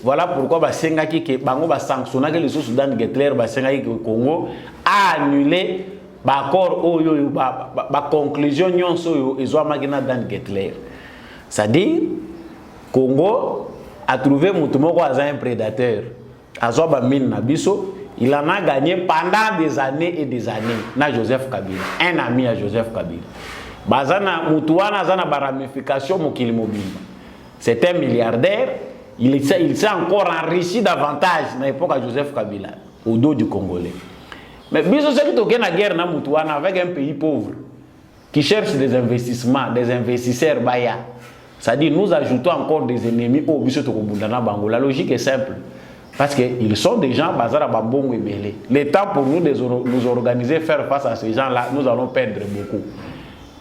Voilà pourquoi Basengaki que bango ba sanctionner les Soudan Getler Basengaki que Congo a annulé l'accord oyo ba conclusion nyonso yo ezwa magina Dan Getler. C'est-à-dire Congo a trouvé mutu moko aza un prédateur. Azwa ba mine na biso. Il en a gagné pendant des années et des années. Na Joseph Kabila, un ami à Joseph Kabila. Bazana Moutouana zana ba ramification mokili mobimba. C'est un milliardaire. Il s'est encore enrichi davantage à l'époque à Joseph Kabila, au dos du Congolais. Mais biso c'est qui toke na guerre na Moutouana avec un pays pauvre qui cherche des investissements, des investisseurs baya. C'est-à-dire nous ajoutons encore des ennemis au biso to kobundana bango. La logique est simple. Parce qu'ils sont des gens basés à Babongo et Belé. Le temps pour nous de nous organiser, faire face à ces gens-là, nous allons perdre beaucoup.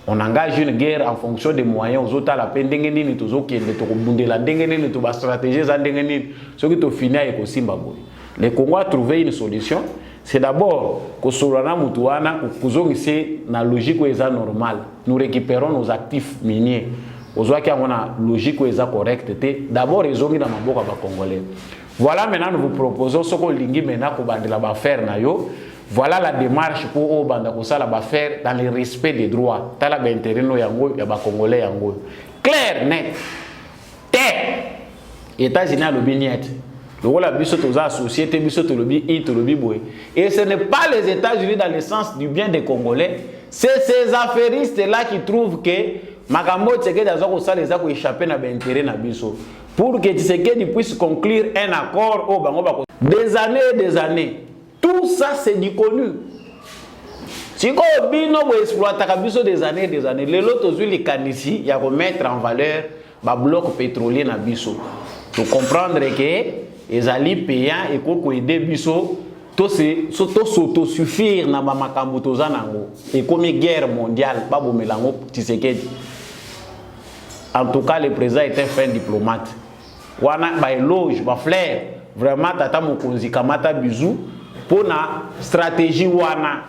On engage une guerre en fonction des moyens. Aux autres, la peine d'engagement, tous autres qui ont la d'engagement, tous les stratégies d'engagement, ceux qui ont fini avec aussi Zimbabwe. Le Congo a trouvé une solution. C'est d'abord que Solana Moutouana, que c'est la logique où est normale. Nous récupérons nos actifs miniers. Aux autres qui ont une logique où est correcte. D'abord, ils ont mis dans ma boca congolais. Voilà maintenant nous vous proposons ce qu'on lingi maintenant que la faire na yo. Voilà la démarche pour au banda ko sala ba faire dans le respect des droits. Tala ba intérêt no yango ya ba congolais yango. Clair net. États-Unis a lobi niet. Le rôle biso toza société biso to lobi to lobi boy. Et ce n'est pas les États-Unis dans le sens du bien des Congolais, c'est ces affairistes là qui trouvent que makambo Tshisekedi azo ko sala za ko échapper na ba intérêt na biso. Pour que Tshisekedi puisse conclure un accord au bango ba des années et des années. Tout ça, c'est du connu. Si on a exploité des années et des années, les autres huiles ici, il y a à mettre en valeur le bloc pétrolier dans Bisso. Pour comprendre que les alliés payants et qu'on aider Bisso, tout s'autosuffire dans ma Tozanango. Et comme une guerre mondiale, pas pour Mélango, Tshisekedi. En tout cas, le président est un fin diplomate. Wana ba éloge, ba flair, vraiment tata mokonzi kamata bisou. Pour la stratégie wana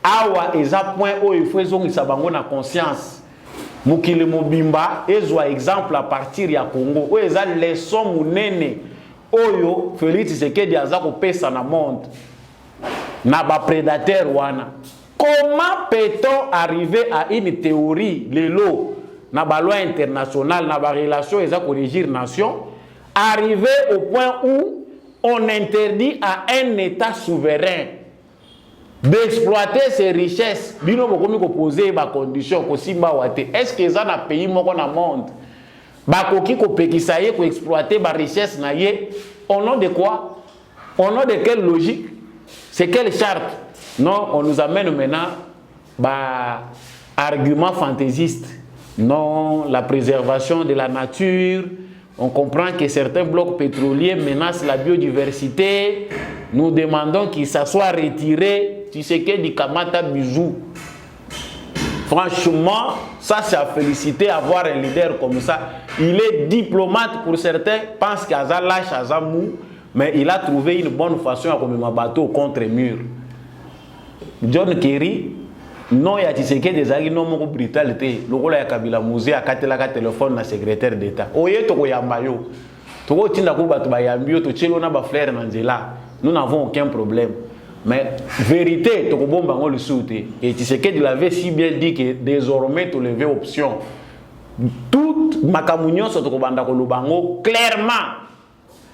awa eza point où il faut ezongisa bango na conscience mukile mobimba ezwa exemple à partir ya Congo où eza leçon munene oyo Félix Tshisekedi aza ko pesa na monde na ba prédateur wana. Comment peut-on arriver à une théorie lelo na ba loi internationale na ba relation eza ko régir nation arriver au point où on interdit à un État souverain d'exploiter ses richesses. Bino bokomi ko poser ba condition ko simba wate. Est-ce que ça na pays moko na monde ba koki ko pekisa ye ko exploiter ba richesse na ye au nom de quoi? Au nom de quelle logique? C'est quelle charte? Non, on nous amène maintenant ba argument fantaisiste. Non, la préservation de la nature. On comprend que certains blocs pétroliers menacent la biodiversité. Nous demandons qu'il soit retiré. Tu sais que du Kamata Bizou. Franchement, ça c'est à féliciter avoir un leader comme ça. Il est diplomate pour certains, pense qu'Aza lâche Aza mou, mais il a trouvé une bonne façon à comme un bateau contre mur. John Kerry, non, il y a des gens qui ont brutalité. Le rôle de Kabila Mouzé a caté la téléphone na secrétaire d'État. Oye to yambayo. To tinda ko batu bayambio to chelo na ba frère Nanzela. Nous n'avons aucun problème. Mais vérité to ko bomba ngol souté. Et Tshisekedi l'avait si bien dit que désormais to lever option. Toute makamunyo so to ko banda ko lubango clairement.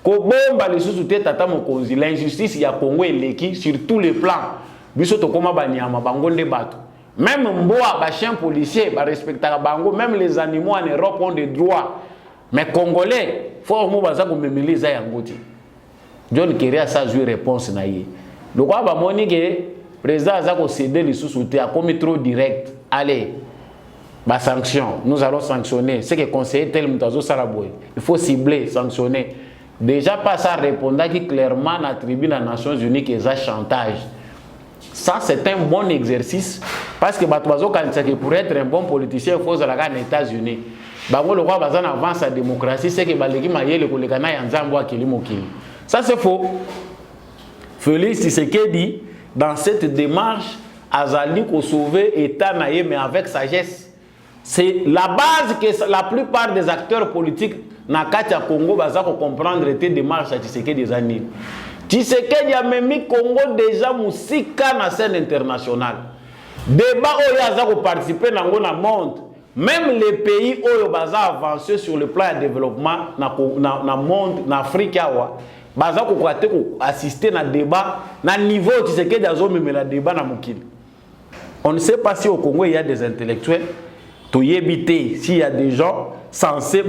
Ko bomba le souté tata mokonzi l'injustice ya Congo eleki sur tous les plans. Biso to koma banyama bango nde bato. Même Mboa, les chiens policiers, respectent Bango, même les animaux en Europe ont des droits. Mais Congolais, il faut que nous me lise à Yangoti. John Kerry a sa joué réponse. Le roi Bamoni, le président a cédé les sous-soutés, a commis trop direct. Allez, bah sanction, nous allons sanctionner. C'est que le conseiller tel Moutazo Saraboy. Il faut cibler, sanctionner. Déjà, pas ça répondre qui clairement attribue la Nations Unies qui est un chantage. Ça, c'est un bon exercice parce que pour être un bon politicien, il faut aller aux États-Unis. Le roi avance la démocratie, c'est que ça, c'est faux. Félix Tshisekedi, dans cette démarche, Azali ko sauver l'État, mais avec sagesse. C'est la base que la plupart des acteurs politiques dans le Congo comprendre cette démarche à Tshisekedi des années. Tshisekedi a même mis Congo déjà musika na scène internationale. Débat où il a participé dans le monde. Même les pays où il a avancé sur le plan de développement dans le monde, en Afrique, il a assisté à un débat à niveau où Tshisekedi a mis un débat dans le monde. On ne sait pas si au Congo il y a des intellectuels, s'il y a des gens censés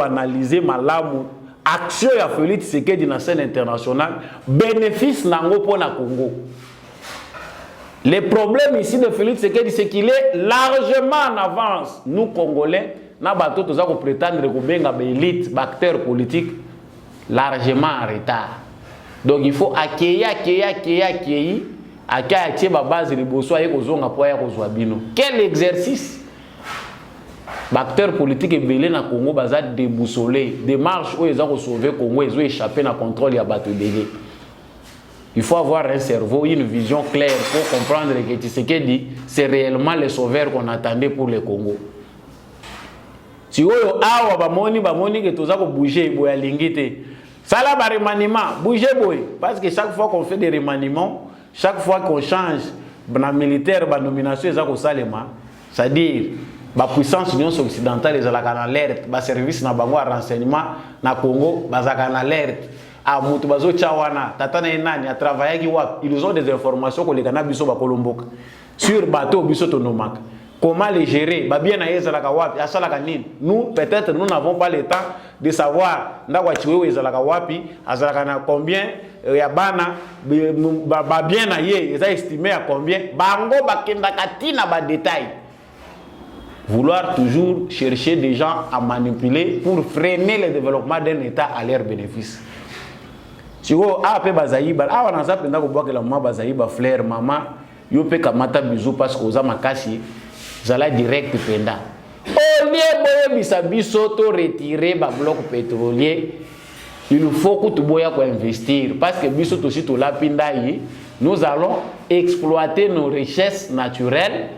analyser malamu. Action ya Félix Tshisekedi dans la scène internationale, bénéfice nango pour la Congo. Le problème ici de Félix Tshisekedi, c'est qu'il est largement en avance. Nous, Congolais, nous avons prétendre que nous avons une élite, acteurs politiques, largement en retard. Donc il faut accueillir la base de Bosso et Quel exercice Acteurs politiques et belé na Congo baza déboussolé. Démarche où ils ont sauvé Congo, ils ont échappé na contrôle ya bato belé. Il faut avoir un cerveau, une vision claire pour comprendre que Tshisekedi, c'est réellement le sauveur qu'on attendait pour le Congo. Si vous avez bamoni que tous bouger, boya lingite. Ça là, remaniement, bouger boy. Parce que chaque fois qu'on fait des remaniements, chaque fois qu'on change, la militaire, la nomination, c'est-à-dire la puissance union occidentale, ils ont l'alerte, le service na bango renseignement na Congo, ils ont l'alerte. Ah, mutu bazo chawana, tata na enani a travaillé ils ont des informations que les Ghana biso ba kolomboka sur bateau biso tonomak. Comment les gérer? Ba bien na ezalaka wapi, asalaka nini? Nous peut-être nous n'avons pas le temps de savoir ndawa chiwewe ezalaka wapi, azalaka na combien ya bana ba bien na ye, ils ont estimé à combien. Bango bakenda katina ba détail. Vouloir toujours chercher des gens à manipuler pour freiner le développement d'un État à leur bénéfice. Si vous avez bazaïba, ah on a ça pendant que vous voyez la maman bazaïba flair maman, yo pe kamata bisou parce que vous avez makasi, zala direct penda. Au lieu de bisabiso to retirer ba bloc pétrolier, il faut que tu boya ko investir parce que biso to si to la pinda yi, nous allons exploiter nos richesses naturelles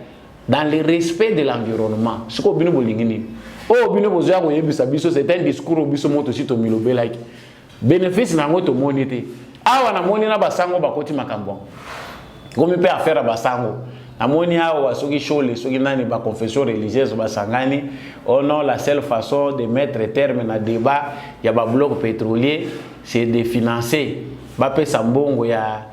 dans le respect de l'environnement. Ce que bino bolingini. Oh bino bozoya ko bisabiso c'est un discours biso moto si to milobelaki. Bénéfice na ngoto monité. Awa na moni na basango bakoti makambo. Comme peut affaire à basango. Na moni awa soki chole soki nani ba confession religieuse basangani, non la seule façon de mettre terme na débat ya ba bloc pétrolier, c'est de financer ba pesa mbongo ya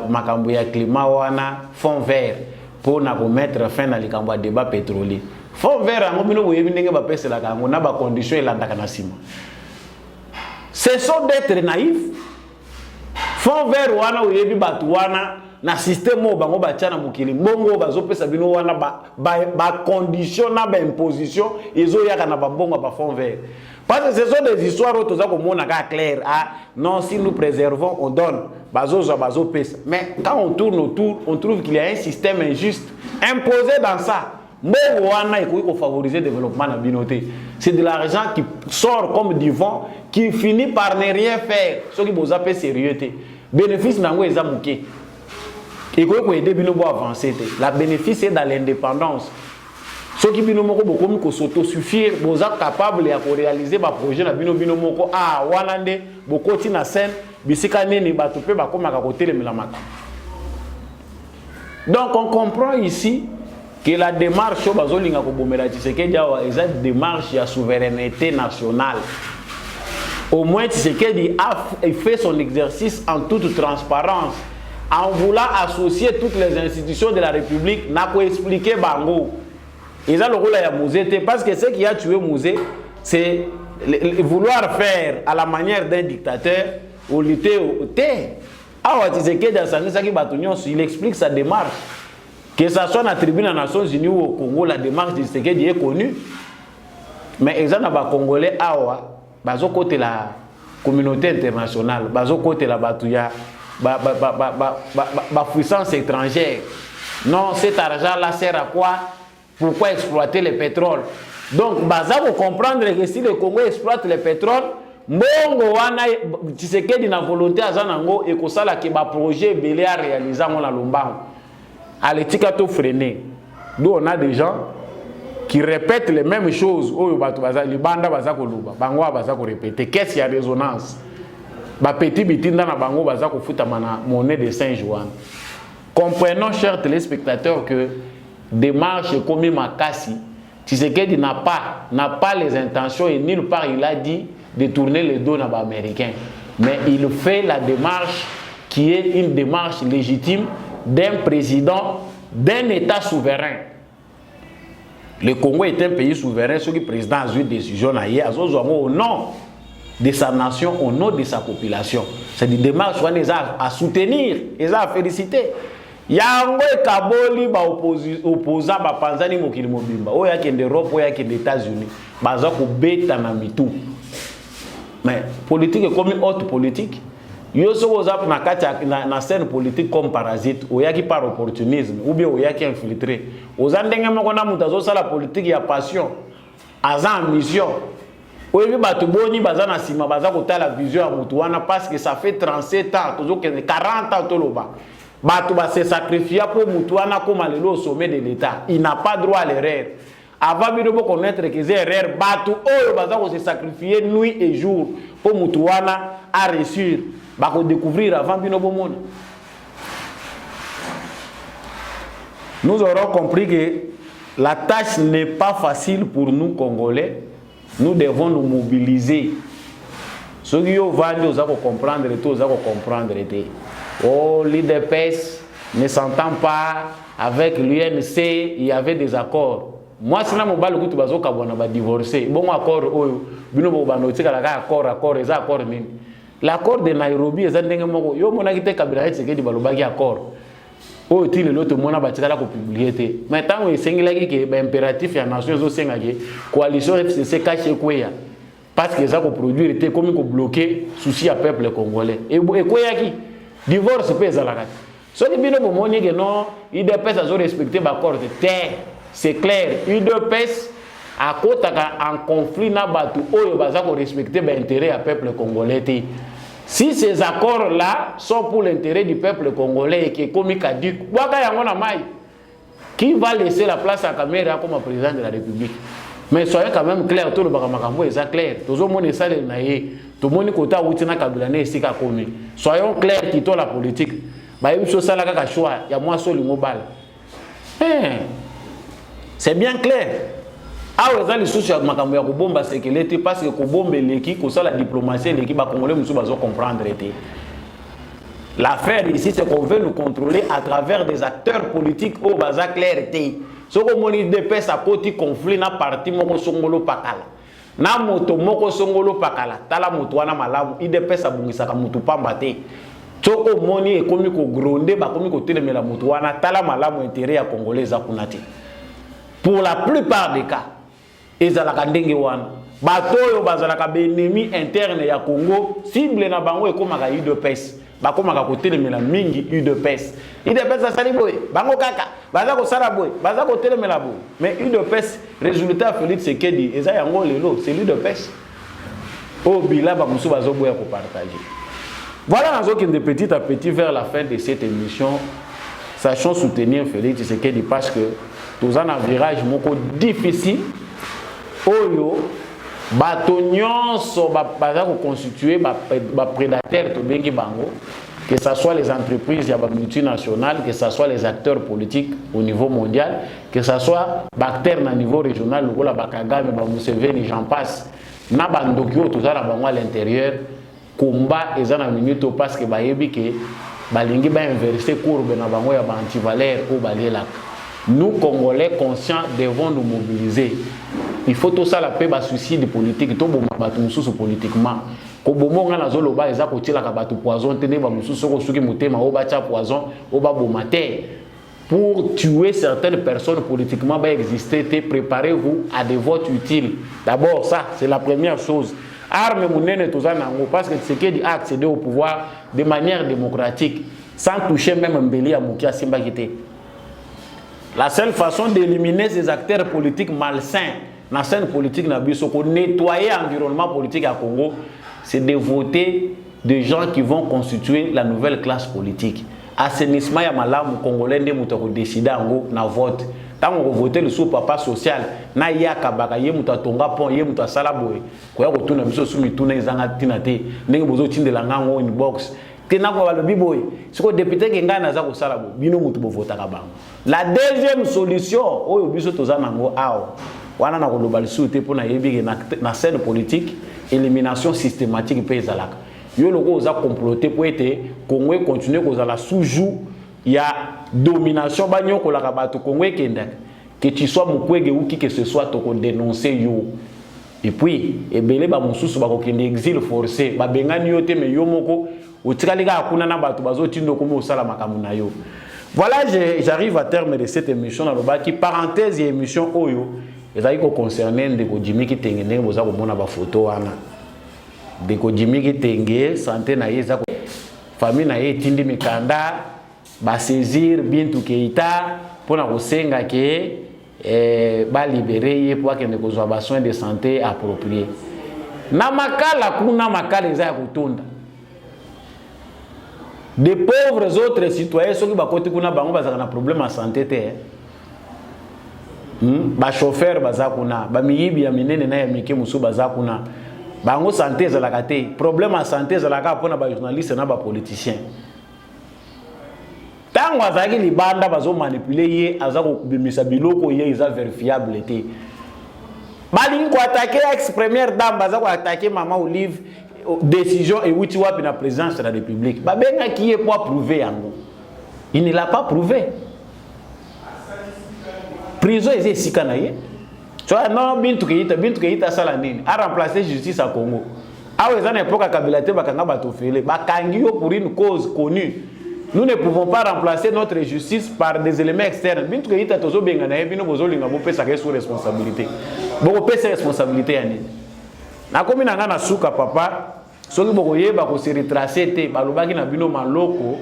makambo ya climat wana fond vert pour na mettre fin na likambo ya débat pétrolier. Fond vert ngo bino boyebi ndenge ba pesa la kango na ba condition elandaka na sima. Cessons d'être naïfs. Fond vert wana oyebi batu wana na système o bango batiana mukili mbongo bazopesa bino wana ba condition na ba imposition ezo yaka na ba mbongo ba fond vert. Parce que ce sont des histoires où tout ça comme on a clair. Ah non, si nous préservons, on donne. Bazo pesa. Mais quand on tourne autour, on trouve qu'il y a un système injuste imposé dans ça. Il faut favoriser le développement de la binoté. C'est de l'argent qui sort comme du vent, qui finit par ne rien faire. Ce qui vous appelle sérieuxité. Bénéfice n'a pas été et il faut aider binobo à avancer. La bénéfice est dans l'indépendance. Ceux qui peuvent s'autosuffire, vous êtes capables de réaliser des projets dans binobo. Ah, wanande, beaucoup de scène, bisika neni batupe bakoma kakote le milamaka. Donc on comprend ici que la démarche bazolinga ko bomela Tshisekedi est une démarche de souveraineté nationale. Au moins Tshisekedi a fait son exercice en toute transparence, en voulant associer toutes les institutions de la République, n'a pas expliqué bango. Ils ont le rôle à Mouzé parce que ce qui a tué Mouzé, c'est vouloir faire à la manière d'un dictateur ou lutter au thé. Alors Tshisekedi il explique sa démarche. Que ça soit dans la tribune des Nations Unies ou au Congo, la démarche de Tshisekedi est connue. Mais ils ont des Congolais bazo côté la communauté internationale, bazo côté la batouya, puissance étrangère. Non, cet argent-là sert à quoi? Pourquoi exploiter le pétrole? Donc, bazo comprendre que si le Congo exploite le pétrole, mbongo wana Tshisekedi na volonté azanango et que ça la ke ba projet belé à réaliser mon la lombango. À l'éthique freiner. Nous on a des gens qui répètent les mêmes choses. Les bandes vont répéter. Qu'est-ce qu'il y a résonance? Les petits bitinda na bango vont foutre la monnaie de Saint-Joan. Comprenons, chers téléspectateurs, que démarche comme Makassi, Tshisekedi n'a pas les intentions et nulle part il a dit de tourner le dos aux Américains. Mais il fait la démarche qui est une démarche légitime d'un président d'un État souverain. Le Congo est un pays souverain, ce qui président a eu une décision au nom de sa nation, au nom de sa population. C'est une démarche à soutenir et à féliciter. Yango Kaboli opposant Panzani Mokili Mobimba. Oya qui est d'Europe, oya qui est des États-Unis. Baza ko beta na mitou. Mais politique est comme une autre politique. Yo so ozap na scène politique comme parasite, oya qui par opportunisme ou bien oya qui infiltré. Ozandenge moko na mutazo sala politique ya passion. aza en mission. Oui, bato boni baza na sima baza kota la vision ya mutu wana parce que ça fait 37 ans, toujours 40 ans toloba. Bato ba se sacrifier pour mutu wana comme lelo au sommet de l'État. Il n'a pas droit à l'erreur. Avant de connaître que c'est erreur, bato oyo baza ko se sacrifier nuit et jour pour mutu wana à réussir. Ba ko découvrir avant bino bomona. Nous aurons compris que la tâche n'est pas facile pour nous Congolais. Nous devons nous mobiliser. Ceux qui ont vendu, ils ont comprendre tout, ils ont comprendre tout. Oh, l'IDPS ne s'entend pas avec l'UNC, il y avait des accords. Moi, si je suis divorcé, bon accord, l'accord de Nairobi, ils ont accord. Oh, il y a l'autre monde qui a publié. Maintenant, il y a un impératif de la nation, la coalition FCC cache quoi. Parce que ça produit comme bloqué souci à peuple congolais. Et quoi qui divorce peut être la carte. Ce qui est bien pour moi, que non, il dépêche à respecter l'accord de terre. C'est clair. Il dépêche à côté en conflit na batu oyo baza ko respecter l'intérêt à peuple congolais. Si ces accords-là sont pour l'intérêt du peuple congolais et qui est comme caduc, qui va laisser la place à Kamera comme président de la République? Mais soyez quand même clair, tout le monde est clair. Tout le monde est salé, tout le monde est clair. Soyons clairs qui la politique. C'est bien clair. Ah, vous avez les soucis avec Makamouya Kobomba, c'est que l'été parce que Kobombe l'équipe, que ça la diplomatie, l'équipe va congolais, nous devons comprendre. L'affaire ici, c'est qu'on veut nous contrôler à travers des acteurs politiques au bazar clair. Ce qu'on m'a dit de paix, ça côté conflit, na parti moko songolo pakala. Na moto moko songolo pakala. Tala moto wana malamu, il de paix ça bungisa ka moto pambate. Toko moni est comme ko gronde, ba comme ko telemela moto wana tala malamu intérêt ya congolais za kunati. Pour la plupart des cas, ezalaka ndenge wana bato oyo bazalaka ennemi interne ya Congo cible na bango ekomaka UDPS bakomaka kotelemela mingi UDPS asali boye bango kaka baza kosala boye baza kotelemela boye mais UDPS résultat Félix Tshisekedi eza yango lelo c'est l'UDPS au bila ba musu bazoboya ko partager. Voilà de petit à petit vers la fin de cette émission, sachons soutenir Félix Tshisekedi parce que tous un virage moko difficile. Oyo bato nyonso baza ko constituer ba prédateurs to bengi bango, que ce soit les entreprises ya ba multinationales, que ce soit les acteurs politiques au niveau mondial, que ce soit acteurs na niveau régional lokola bakagame ba Museveni j'en passe na bandokyo tout ça na bango à l'intérieur combat ezana minute parce que ba yebi que balingi ba inverser courbe na bango ya ba antivaleur ou balelaka. Nous Congolais conscients devons nous mobiliser. Il faut tout ça la paix bas suicide politique to bomba batu mususu politiquement ko bomonga na zoloba eza ko tila ka batu poison tene ba mususu ko suki mutema o ba tia poison o ba bomate pour tuer certaines personnes politiquement ba exister. Préparez-vous à des votes utiles. D'abord ça c'est la première chose. Arme munene to za nango parce que c'est que dit accéder au pouvoir de manière démocratique sans toucher même mbeli ya mukia simba kité. La seule façon d'éliminer ces acteurs politiques malsains dans la scène politique, pour nettoyer l'environnement politique à Congo, c'est de voter des gens qui vont constituer la nouvelle classe politique. Assainissement ya malamu congolais ndé muta ko décider ngo na vote. Tant on voter le sous-papa social, na yaka baka ye muta tonga pont ye muta sala boy. Ko ya ko tuna biso sumi tuna ezanga tinate, ndenge bozo tindela ngango inbox. Tena ko balobi boy, siko député ke ngana za ko sala boy, bino mutu bo vota ka bango. La deuxième solution, oyo biso toza nango awo. Wana na global souté pour na yebi na scène politique, élimination systématique pe ezalaka. Yo loko oza comploter pour être Congo continuer kozala sous-joug ya domination banyo ko la bato Congo kenda que tu sois mukwege ou qui que ce soit to ko dénoncer yo. Et puis ebele ba mususu ba ko kende exil forcé ba bengani yo te me yo moko otikalika akuna na bato bazo tindo komo osala makamu na yo. Voilà, j'arrive à terme de cette émission na loba qui parenthèse émission oyo ezali ko concerner ndeko Jimmy Kitenge boza ko mona ba photo wana. Ndeko Jimmy Kitenge santé na ye za famille na ye tindi mikanda ba saisir Bintu Keita pona ko senga ke ba libérer pour que ne kozwa ba soins de santé appropriés. Na makala kuna makala eza kutunda. Des pauvres autres citoyens ceux qui ba côté kuna bango bazaka na problème de santé te. Ba chauffeur bazakuna, ba miyibi ya minene na ya mike musu bazakuna. Bango santé zalaka te. Problème de santé zalaka pona ba journaliste na ba politicien. Tango azaki libanda bazo manipuler ye azako bimisa biloko ye eza vérifiable te. Balingi ko attaquer ex-première dame bazako attaquer maman Olive décision et wuti wapi na présidence de la République. Babenga qui est pour prouver yango. Il ne l'a pas prouvé. Prison est ici kanaye. Tu vois non bintu keita sala nini a remplacer justice à Congo. Ah ouais, ça n'est pas Kabila te bakanga bato fele. Bakangi yo pour une cause connue. Nous ne pouvons pas remplacer notre justice par des éléments externes. Bintu keita tozo benga na bino bozolinga bo pesa ke sous responsabilité. Bo pesa responsabilité ya nini? Na komi na ngana suka papa soki bokoyeba ko se retracer te balobaki na bino maloko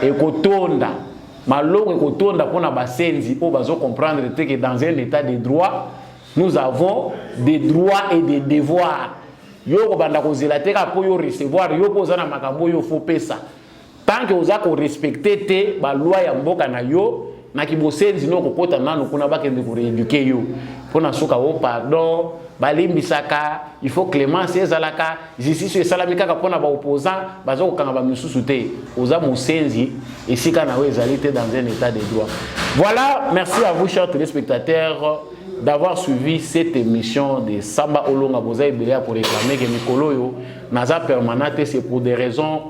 ekotonda maloko ekotonda pona basenzi po bazo comprendre que dans un état de droit nous avons des droits et des devoirs yo ko banda ko zela te ka po yo recevoir yo ko zana makambo yo fo pesa tant que oza ko respecter te ba loi ya mboka na yo na kibosenzi no kokota nanu kuna bakende ko rééduquer yo pona suka o pardon balimbisaka il faut clémence ezalaka justice esalamika ka pona ba opposant bazo kokanga ba misusu te oza mosenzi esika na we ezalité dans un état de droit. Voilà, merci à vous chers téléspectateurs d'avoir suivi cette émission de Samba Olonga Boza Ebelia pour réclamer que Mikolo yo naza permanente, c'est pour des raisons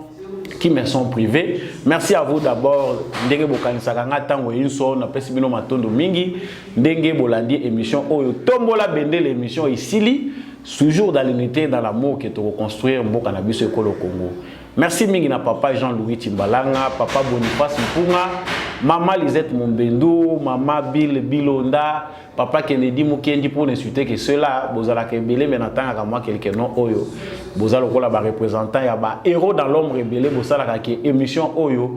qui me sont privées. Merci à vous d'abord. Ndenge bokanisaka nga tango inso na pesi bino matondo mingi. Ndenge bolandi émission oyo tombola bende l'émission ici toujours dans l'unité dans l'amour que tu reconstruire mboka na biso ekolo Congo. Merci mingi na papa Jean-Louis Timbalanga, papa Boniface Mpunga, maman Lisette Mombendu, maman Bill Bilonda, papa Kennedy Mukendi pour n'insulter que cela bozala kebele mais n'attend à moi quelqu'un non oyo. Bozala kola ba représentant ya ba héros dans l'homme rebelle bozala ka émission oyo.